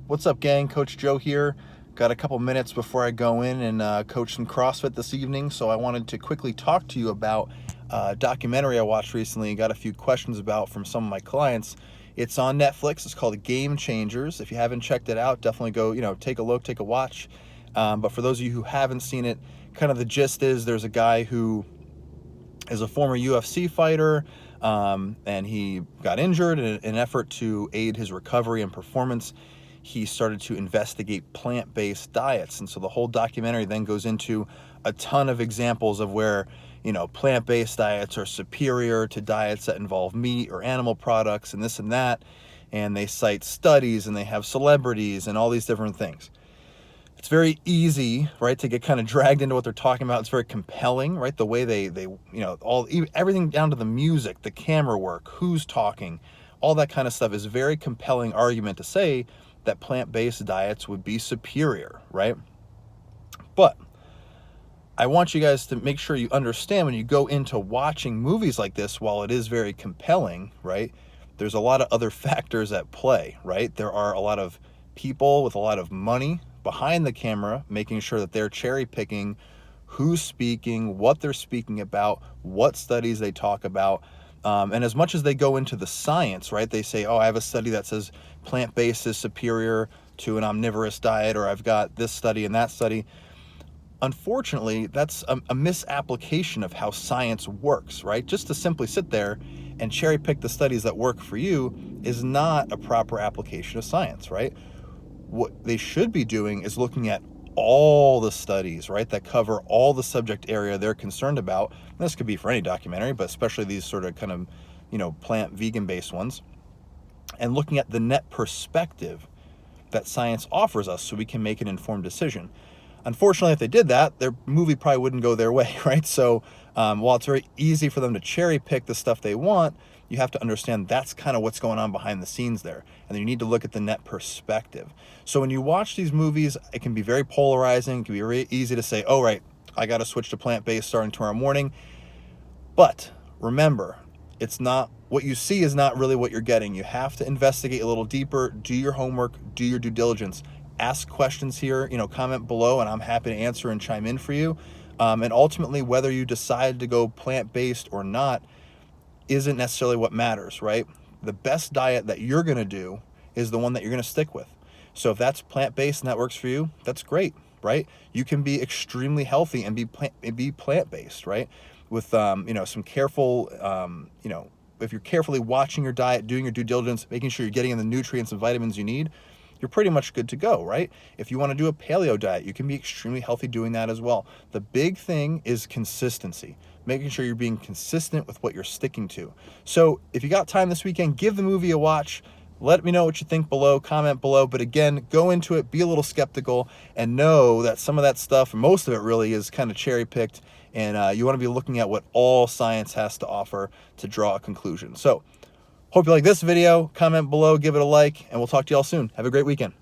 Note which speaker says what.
Speaker 1: What's up, gang? Coach Joe here. Got a couple minutes before I go in and coach some CrossFit this evening, so I wanted to quickly talk to you about a documentary I watched recently and got a few questions about from some of my clients. It's on Netflix. It's called Game Changers. If you haven't checked it out, definitely go, take a look, take a watch. But for those of you who haven't seen it, kind of the gist is there's a guy who is a former UFC fighter, and he got injured in an effort to aid his recovery and performance. He started to investigate plant-based diets. And so the whole documentary then goes into a ton of examples of where, plant-based diets are superior to diets that involve meat or animal products and this and that. And they cite studies and they have celebrities and all these different things. It's very easy, right, to get kind of dragged into what they're talking about. It's very compelling, right? The way they everything down to the music, the camera work, who's talking, all that kind of stuff is a very compelling argument to say that plant-based diets would be superior, right? But I want you guys to make sure you understand when you go into watching movies like this, while it is very compelling, right, there's a lot of other factors at play, right? There are a lot of people with a lot of money behind the camera making sure that they're cherry picking who's speaking, what they're speaking about, what studies they talk about. And as much as they go into the science, right, they say, oh, I have a study that says plant-based is superior to an omnivorous diet, or I've got this study and that study. Unfortunately, that's a misapplication of how science works, right? Just to simply sit there and cherry pick the studies that work for you is not a proper application of science, right? What they should be doing is looking at all the studies, right, that cover all the subject area they're concerned about. And this could be for any documentary, but especially these sort of kind of, plant vegan-based ones, and looking at the net perspective that science offers us so we can make an informed decision. Unfortunately, if they did that, their movie probably wouldn't go their way, right? So while it's very easy for them to cherry pick the stuff they want, you have to understand that's kind of what's going on behind the scenes there. And you need to look at the net perspective. So when you watch these movies, it can be very polarizing. It can be very easy to say, oh, right, I got to switch to plant-based starting tomorrow morning. But remember, it's not what you see is not really what you're getting. You have to investigate a little deeper, do your homework, do your due diligence. Ask questions here, comment below, and I'm happy to answer and chime in for you. And ultimately, whether you decide to go plant-based or not isn't necessarily what matters, right? The best diet that you're going to do is the one that you're going to stick with. So if that's plant-based and that works for you, that's great, right? You can be extremely healthy and be plant-based, right? With some careful, if you're carefully watching your diet, doing your due diligence, making sure you're getting in the nutrients and vitamins you need, you're pretty much good to go, right? If you want to do a paleo diet, you can be extremely healthy doing that as well. The big thing is consistency, making sure you're being consistent with what you're sticking to. So if you got time this weekend, give the movie a watch. Let me know what you think below, comment below. But again, go into it, be a little skeptical, and know that some of that stuff, most of it really, is kind of cherry picked. And you want to be looking at what all science has to offer to draw a conclusion. So hope you like this video. Comment below, give it a like, and we'll talk to y'all soon. Have a great weekend.